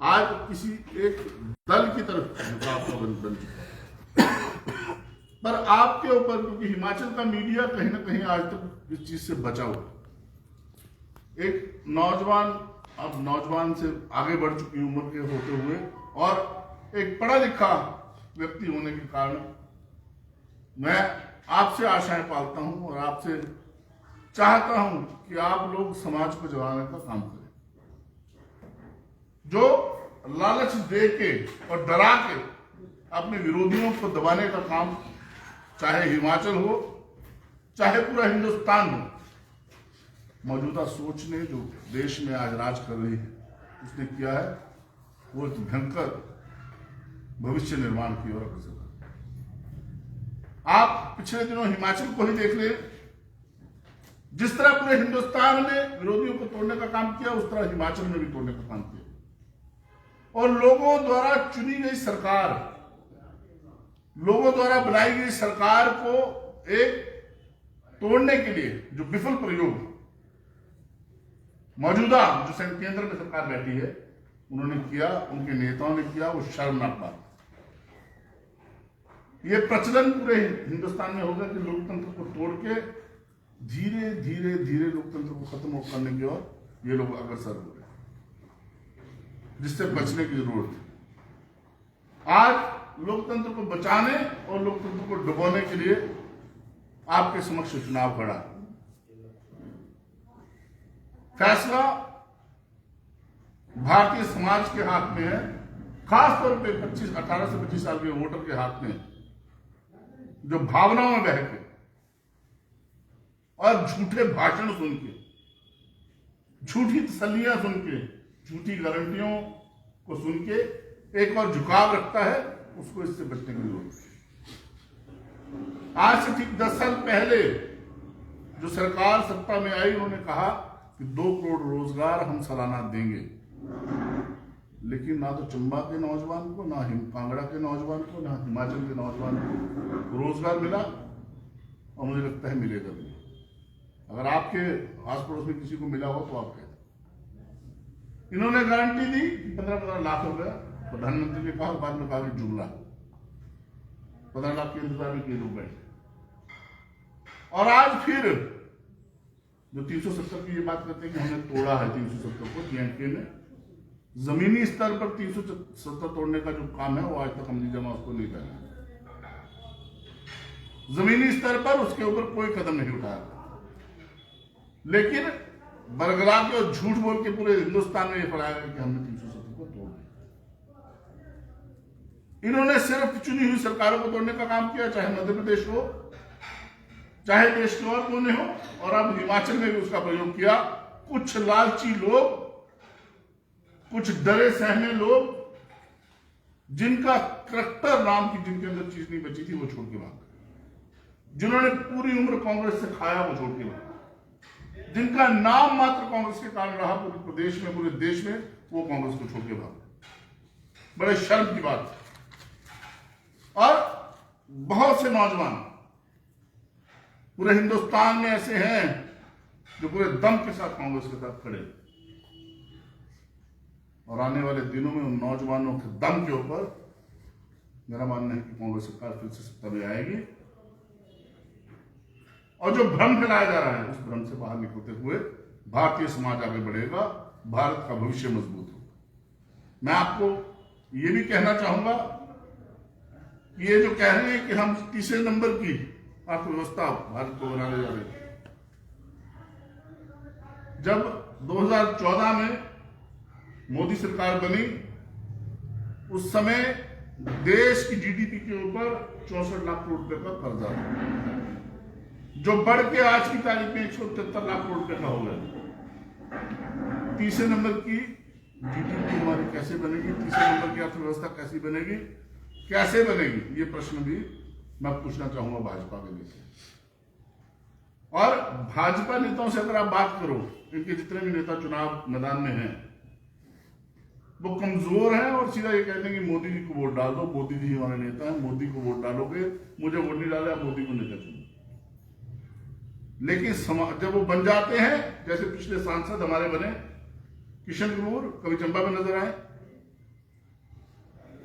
आज किसी एक दल की तरफ झुकाव का बन चुका है। पर आपके ऊपर, क्योंकि हिमाचल का मीडिया कहीं ना कहीं आज तक इस चीज से बचा हुआ, एक नौजवान, अब नौजवान से आगे बढ़ चुकी उम्र के होते हुए और एक पढ़ा लिखा व्यक्ति होने के कारण मैं आपसे आशाएं पालता हूं और आपसे चाहता हूं कि आप लोग समाज को जगाने का काम करें। जो लालच दे के और डरा के अपने विरोधियों को दबाने का काम, चाहे हिमाचल हो चाहे पूरा हिंदुस्तान हो, मौजूदा सोच ने जो देश में आज राज कर रही है उसने किया है, वो एक भयंकर भविष्य निर्माण की ओर अग्रसर है। आप पिछले दिनों हिमाचल को ही देख ले, जिस तरह पूरे हिंदुस्तान में विरोधियों को तोड़ने का काम किया, उस तरह हिमाचल में भी तोड़ने का काम किया। और लोगों द्वारा चुनी गई सरकार, लोगों द्वारा बनाई गई सरकार को एक तोड़ने के लिए जो विफल प्रयोग मौजूदा जो केंद्र में सरकार बैठी है उन्होंने किया, उनके नेताओं ने किया, वो शर्मनाक बात। ये प्रचलन पूरे हिंदुस्तान में होगा कि लोकतंत्र को तोड़ के धीरे धीरे धीरे लोकतंत्र को खत्म करने की ओर ये लोग अग्रसर हो रहे हैं, जिससे बचने की जरूरत है। आज लोकतंत्र को बचाने और लोकतंत्र को डुबोने के लिए आपके समक्ष चुनाव खड़ा है। फैसला भारतीय समाज के हाथ में है, खासतौर पे 18 से 25 साल के वोटर के हाथ में, जो भावनाओं में बह के और झूठे भाषण सुन के, झूठी तसल्लियां सुन के, झूठी गारंटियों को सुन के एक और झुकाव रखता है, उसको इससे बचने की जरूरत है। आज से ठीक 10 साल पहले जो सरकार सत्ता में आई, उन्होंने कहा कि 2 करोड़ रोजगार हम सालाना देंगे, लेकिन ना तो चंबा के नौजवान को, ना कांगड़ा के नौजवान को, ना हिमाचल के नौजवान को रोजगार मिला, और मुझे लगता है मिलेगा भी। अगर आपके आस पड़ोस में किसी को मिला हो तो आप कहते। इन्होंने गारंटी दी 15-15 लाख रुपया, प्रधानमंत्री ने कहा, बाद में कहा कि जुमला 15 लाख के इंतजार में किए लोग बैठे। और आज फिर जो 370 की ये बात करते हैं कि हमने तोड़ा है 370 को, J&K में जमीनी स्तर पर 370 तोड़ने का जो काम है वो आज तक अमली जमा उसको नहीं करना। जमीनी स्तर पर उसके ऊपर कोई कदम नहीं उठाया, लेकिन बरगला के और झूठ बोल के पूरे हिंदुस्तान में ये फैलाया कि हमने 370 को तोड़ दिया। इन्होंने सिर्फ चुनी हुई सरकारों को तोड़ने का काम किया, चाहे मध्य प्रदेश हो चाहे देश के और कोने हो, और अब हिमाचल में भी उसका प्रयोग किया। कुछ लालची लोग, कुछ डरे सहमे लोग, जिनका करैक्टर नाम की जिनके अंदर चीज नहीं बची थी, वो छोड़ के भाग गए। जिन्होंने पूरी उम्र कांग्रेस से खाया, वो छोड़ के भाग गए। जिनका नाम मात्र कांग्रेस के कारण रहा पूरे प्रदेश में, पूरे देश में, वो कांग्रेस को छोड़ के भाग गए। बड़े शर्म की बात है। और बहुत से नौजवान पूरे हिंदुस्तान में ऐसे हैं जो पूरे दम के साथ कांग्रेस के साथ खड़े, और आने वाले दिनों में उन नौजवानों के दम के ऊपर मेरा मानना है कि कांग्रेस सरकार फिर से सत्ता में आएगी। और जो भ्रम फैलाया जा रहा है, उस भ्रम से बाहर निकलते हुए भारतीय समाज आगे बढ़ेगा, भारत का भविष्य मजबूत होगा। मैं आपको ये भी कहना चाहूंगा कि ये जो कह रहे हैं कि हम तीसरे नंबर की अर्थव्यवस्था भारत को बनाने जा रहे हैं, जब 2014 में मोदी सरकार बनी, उस समय देश की जीडीपी के ऊपर 64 लाख करोड़ रुपए का कर्जा था, जो बढ़ के आज की तारीख में 173 लाख करोड़ रुपए का हो गया। तीसरे नंबर की जीडीपी हमारी कैसे बनेगी, तीसरे नंबर की अर्थव्यवस्था कैसी बनेगी, कैसे बनेगी, ये प्रश्न भी मैं पूछना चाहूंगा भाजपा के नेता। और भाजपा नेताओं से अगर आप बात करो, इनके जितने भी नेता चुनाव मैदान में हैं, वो कमजोर हैं और सीधा ये कहते हैं कि मोदी जी को वोट डाल दो, मोदी जी हमारे नेता हैं, मोदी को वोट डालोगे, मुझे वोट नहीं डाले, आप मोदी को नेता चुनो। लेकिन जब वो बन जाते हैं, जैसे पिछले सांसद हमारे बने किशन कपूर, कभी चंबा में नजर आए,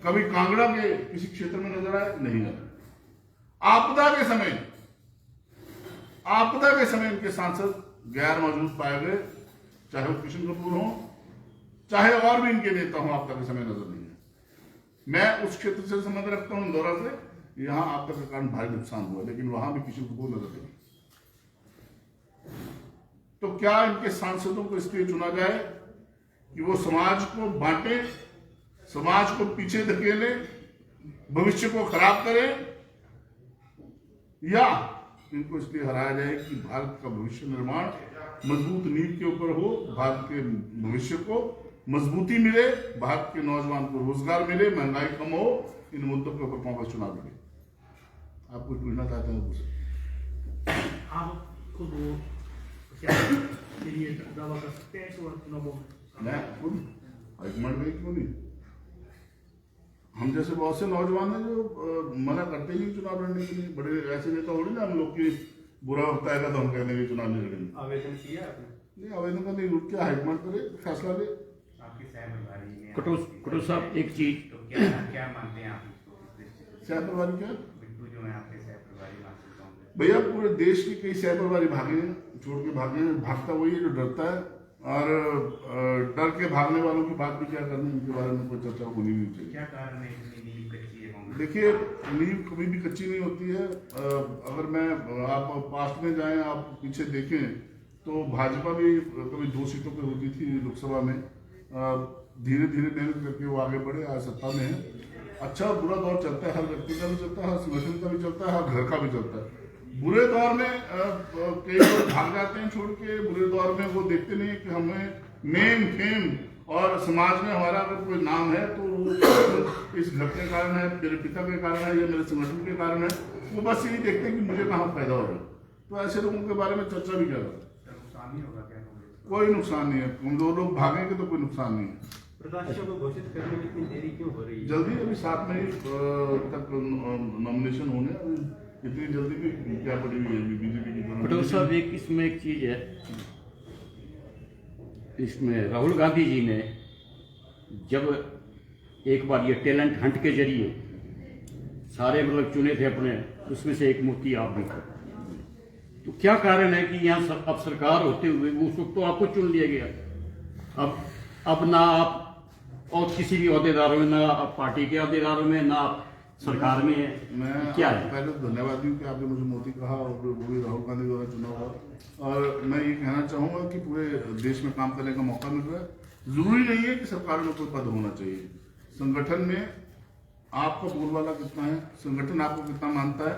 कभी कांगड़ा के किसी क्षेत्र में नजर आए? नहीं आए। आपदा के समय इनके सांसद गैर मौजूद पाए गए, चाहे वो किशन कपूर हो, चाहे और भी इनके नेता हो, आपदा के समय नजर नहीं है। मैं उस क्षेत्र से संबंध रखता हूं, इंदौरा से। यहां आपदा के कारण भारी नुकसान हुआ, लेकिन वहां भी किशन कपूर नजर नहीं। तो क्या इनके सांसदों को इसलिए चुना जाए कि वो समाज को बांटे, समाज को पीछे धकेले, भविष्य को खराब करे, या इनको इसलिए हराया जाए कि भारत का भविष्य निर्माण मजबूत नींव के ऊपर हो, भारत के भविष्य को मजबूती मिले, भारत के नौजवान को रोजगार मिले, महंगाई कम हो। इन मुद्दों के ऊपर कांग्रेस चुनाव लड़े। आप कुछ पूछना चाहते हैं मुझसे? आप खुद के लिए दावा कर सकते हैं इस बार चुनावों में? मैं खुद हाईकमांड गई क्यों नहीं? हम जैसे बहुत से नौजवान हैं जो मना करते ही चुनाव लड़ने के लिए। बड़े ऐसे नेता हो ना हम लोग की बुरा वक्त आएगा तो हम कहने के चुनाव नहीं लड़ेंगे। आवेदन किया आपने? नहीं, आवेदन का नहीं, रुक के हाईकमांड करे, फैसला ले। आपके सहप्रभारी ने कटोच साहब एक चीज, तो क्या मानते हैं आप इसको? सहप्रभारी क्या? बिट्टू जो है आपके सहप्रभारी मानते हैं? भैया पूरे देश के कई सहप्रभारी भागे हैं, छोड़ के भागे हैं। भागता वही है जो डरता है, और डर के भागने वालों की बात भी क्या करनी, उनके बारे में कोई चर्चा होनी नहीं चाहिए। क्या कारण है इतनी नींव कच्ची है कांग्रेस? देखिए, नींव कभी भी कच्ची नहीं होती है। अगर मैं आप पास्ट में जाएं, आप पीछे देखें तो भाजपा भी कभी 2 सीटों पे होती थी लोकसभा में। धीरे धीरे मेहनत करके वो आगे बढ़े, आज सत्ता में है। अच्छा बुरा दौर चलता है, हर व्यक्ति का भी चलता है, हर संगठन का भी चलता है, हर घर का भी चलता है। बुरे दौर में कई लोग भाग जाते हैं छोड़ के। बुरे दौर में वो देखते नहीं है कि हमें नेम फेम और समाज में हमारा अगर कोई नाम है तो इस घर के कारण है, मेरे पिता के कारण है, या मेरे संगठन के कारण है। वो बस यही देखते हैं कि मुझे कहाँ फायदा हो रहा है। तो ऐसे लोगों के बारे में चर्चा भी कर रहा है। नुकसान नहीं होगा क्या कांग्रेस को? कोई नुकसान नहीं है। हम 2 लोग भागेंगे तो कोई नुकसान नहीं है। प्रत्याशियों को घोषित करने में इतनी देरी क्यों हो रही है? जल्दी, अभी 7 मई तक नॉमिनेशन होने, इतनी जल्दी भी क्या पड़ी हुई है बीजेपी की? कटोच साहब इसमें एक चीज है, इसमें राहुल गांधी जी ने जब एक बार ये टैलेंट हंट के जरिए सारे मतलब चुने थे अपने, उसमें से एक मूर्ति आप भी थे। तो क्या कारण है कि यहाँ अब सरकार होते हुए उस वक्त तो आपको चुन लिया गया, अब ना आप और किसी भी अहदेदारों में, ना आप पार्टी के अहदेदारों में, ना आप सरकार में है। मैं क्या है? पहले तो धन्यवाद दूं कि आपने मुझे मोदी कहा, और वो भी राहुल गांधी द्वारा चुना हुआ। और मैं ये कहना चाहूंगा कि पूरे देश में काम करने का मौका मिल रहा है। जरूरी नहीं है कि सरकार में कोई पद होना चाहिए। संगठन में आपका बोलबाला कितना है, संगठन आपको कितना मानता है,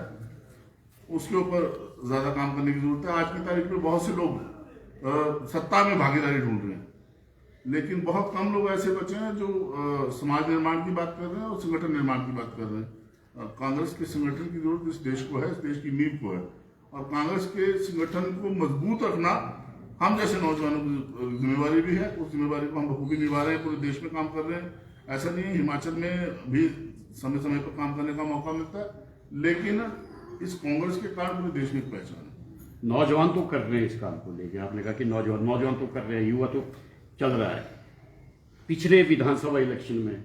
उसके ऊपर ज्यादा काम करने की जरूरत है। आज की तारीख में बहुत से लोग सत्ता में भागीदारी ढूंढ रहे हैं, लेकिन बहुत कम लोग ऐसे बचे हैं जो समाज निर्माण की बात कर रहे हैं और संगठन निर्माण की बात कर रहे हैं। कांग्रेस के संगठन की जरूरत इस देश को है, इस देश की नींव को है। और कांग्रेस के संगठन को मजबूत रखना हम जैसे नौजवानों की जिम्मेवारी भी है। उस जिम्मेवारी को हम बखूबी निभा रहे हैं, पूरे देश में काम कर रहे हैं। ऐसा नहीं है, हिमाचल में भी समय समय पर काम करने का मौका मिलता है, लेकिन इस कांग्रेस के कारण पूरे देश में एक पहचान है। नौजवान तो कर रहे हैं इस काम को लेकर, आपने कहा कि नौजवान तो कर रहे हैं, युवा तो चल रहा है। पिछले विधानसभा इलेक्शन में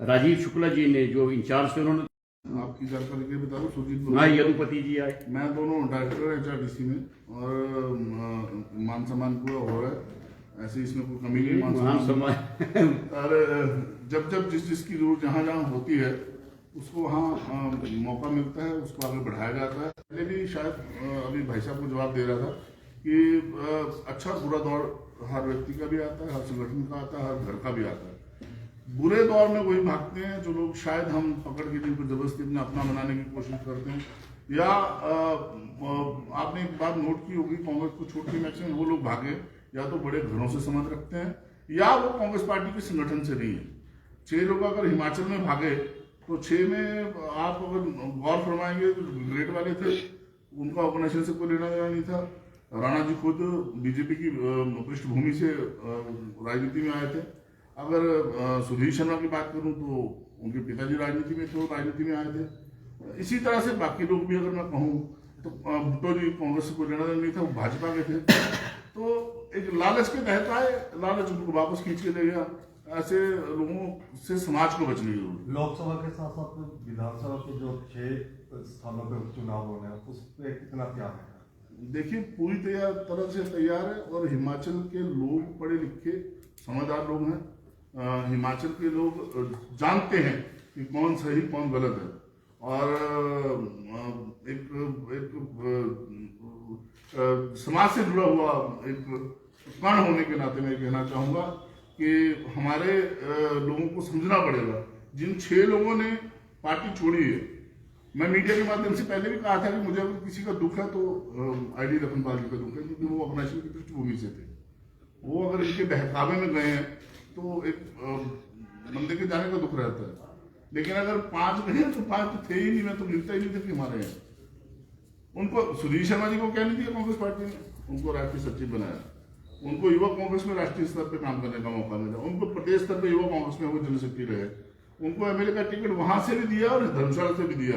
राजीव शुक्ला जी ने जो इंचार्ज थे, उन्होंने आपकी जानकारी के लिए बता दूं, सुजीत ना यदुपति जी आए, मैं दोनों डायरेक्टर है HRDC में, और मान सम्मान पूरा हो रहा है। ऐसे इसमें कोई कमी नहीं, मान सम्मान। और जब जिसकी जरूरत जहाँ जहाँ होती है उसको वहाँ मौका मिलता है, उसको आगे बढ़ाया जाता है। पहले भी शायद अभी भाई साहब को जवाब दे रहा था कि अच्छा बुरा दौर हर व्यक्ति का भी आता है, हर संगठन का आता है, हर घर का भी आता है। बुरे दौर में वही भागते हैं जो लोग शायद हम पकड़ के जिनको जबरदस्ती अपना बनाने की कोशिश करते हैं। या आपने एक बात नोट की होगी, कांग्रेस को छोड़ के मैक्सिमम वो लोग भागे या तो बड़े घरों से संबंध रखते हैं, या वो कांग्रेस पार्टी के संगठन से नहीं है। 6 लोग अगर हिमाचल में भागे तो 6 में आप अगर गौर फरमाएंगे तो ग्रेट वाले थे, उनका ऑर्गेनाइजेशन से कोई लेना देना नहीं था। राणा जी खुद बीजेपी की पृष्ठभूमि से राजनीति में आए थे। अगर सुधीर शर्मा की बात करूं तो उनके पिताजी राजनीति में थे, राजनीति में आए थे। इसी तरह से बाकी लोग भी अगर मैं कहूं तो भुट्टो जी कांग्रेस से कोई लेना देना नहीं था, वो भाजपा के थे। तो एक लालच के तहत आए, लालच उनको वापस खींच के ले गया। ऐसे लोगों से समाज को बचने की जरूरत है। लोकसभा के साथ साथ विधानसभा के जो 6 स्थानों पे उपचुनाव होने हैं उस पे कितना तैयार है? देखिए पूरी तरह से तैयार है, और हिमाचल के लोग पढ़े लिखे समझदार लोग हैं। हिमाचल के लोग जानते हैं कि कौन सही कौन गलत है, और एक समाज से जुड़ा हुआ एक कण होने के नाते मैं कहना चाहूँगा कि हमारे लोगों को समझना पड़ेगा। जिन 6 लोगों ने पार्टी छोड़ी है, मैं मीडिया के माध्यम से पहले भी कहा था कि मुझे अगर किसी का दुख है तो आईडी रतनपाल जी का दुख है, क्योंकि वो अग्नाशी की पृष्ठभूमि से थे। वो अगर इनके बहकावे में गए हैं तो एक बंदे के जाने का दुख रहता है। लेकिन अगर 5 गए तो 5 तो थे ही नहीं, मैं तो मिलता ही नहीं था कि हमारे हैं। उनको सुधीर शर्मा जी को क्या नहीं दिया कांग्रेस पार्टी ने, उनको राष्ट्रीय सचिव बनाया, उनको युवा कांग्रेस में राष्ट्रीय स्तर पे काम करने का मौका मिला, उनको प्रदेश स्तर पे युवा कांग्रेस में वो जनरल सेक्रेटरी रहे, उनको एमएलए का टिकट वहां से भी दिया और धर्मशाला से भी दिया।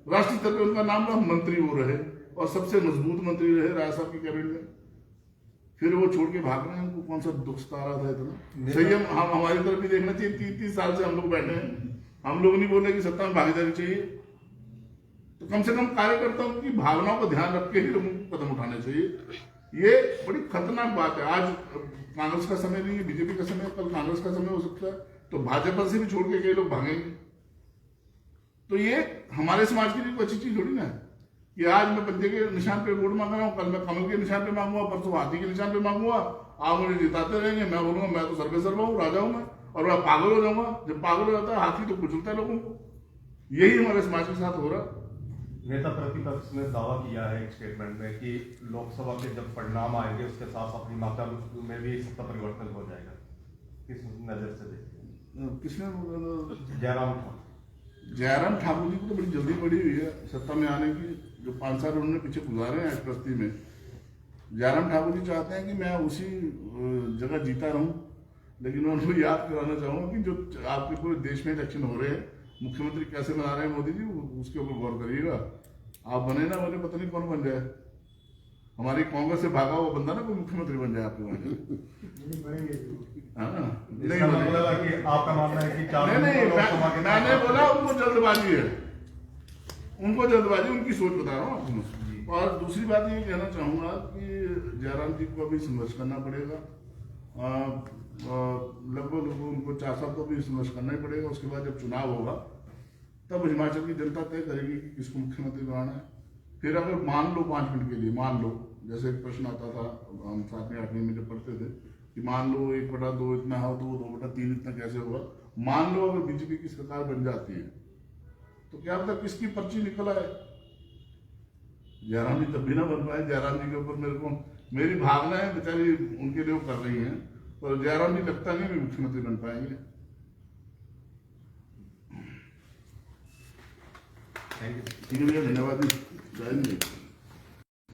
राष्ट्रीय स्तर पे उनका नाम रहा, मंत्री वो रहे और सबसे मजबूत मंत्री रहे राय साहब की कैबिनेट में। फिर वो छोड़ के भाग रहे हैं, उनको कौन सा दुख सता रहा था इतना? संयम हम हमारी तरफ भी देखना चाहिए। 30 साल से हम लोग बैठे हैं, हम लोग नहीं बोले कि सत्ता में भागीदारी चाहिए, तो कम से कम कार्यकर्ताओं की भावनाओं का ध्यान रख के ही लोगों को कदम उठाने चाहिए। ये बड़ी खतरनाक बात है। आज कांग्रेस का समय नहीं है, बीजेपी का समय, कल कांग्रेस का समय हो सकता है, तो भाजपा से भी छोड़ के कई लोग भागेंगे। तो ये हमारे समाज के लिए कोई अच्छी चीज थोड़ी ना है कि आज मैं बंदे के निशान पे वोट मांग रहा हूँ, कल मैं कमल के निशान पे मांगूंगा, परसों हाथी के निशान पे मांगूंगा, आप मुझे जिताते रहेंगे, मैं बोलूंगा मैं तो सर्वे सर्वा हूँ, राजा हूँ मैं, और मैं पागल हो जाऊंगा। जब पागल हो जाता है हाथी तो कुचलता है लोगों को। यही हमारे समाज के साथ हो रहा। नेता प्रतिपक्ष ने दावा किया है एक स्टेटमेंट में कि लोकसभा के जब परिणाम आएंगे उसके साथ अपनी मात्रा में भी सत्ता परिवर्तन हो जाएगा। किस नजर से देखते? किसने? जयराम ठाकुर जी को तो बड़ी जल्दी पड़ी हुई है सत्ता में आने की। जो 5 साल उन्होंने पीछे गुजारे हैं बस्ती में, जयराम ठाकुर जी चाहते हैं कि मैं उसी जगह जीता रहूं। लेकिन मैं उनको याद कराना चाहूंगा कि जो आपके पूरे देश में इलेक्शन हो रहे हैं, मुख्यमंत्री कैसे बना रहे हैं मोदी जी, उसके ऊपर गौर करिएगा। आप बने ना बने, पता नहीं कौन बन जाए, हमारी कांग्रेस से भागा हुआ बंदा ना कोई मुख्यमंत्री बन जाए आपके वहां। आपका मानना है कि मैंने बोला उनको जल्दबाजी है, उनको जल्दबाजी, उनकी सोच बता रहा हूँ आपको। और दूसरी बात ये कहना चाहूंगा कि जयराम जी को अभी संघर्ष करना पड़ेगा। लगभग उनको 4 साल तो भी संघर्ष करना ही पड़ेगा। उसके बाद जब चुनाव होगा तब हिमाचल की जनता तय करेगी कि किसको मुख्यमंत्री बनाना है। फिर अगर मान लो 5 मिनट के लिए, मान लो, जैसे एक प्रश्न आता था, हम 7वीं 8वीं में जब पढ़ते थे कि मान लो 1/2 इतना हो तो 2/3 इतना कैसे होगा। मान लो अगर बीजेपी की सरकार बन जाती है तो क्या मतलब किसकी पर्ची निकल आए? जयराम जी तब भी ना बन पाए। जयराम जी के ऊपर मेरी भावना है, बेचारी उनके लिए कर रही है, पर जयराम जी लगता नहीं भी मुख्यमंत्री बन पाएंगे। Thank you. ठीक है भैया, धन्यवाद।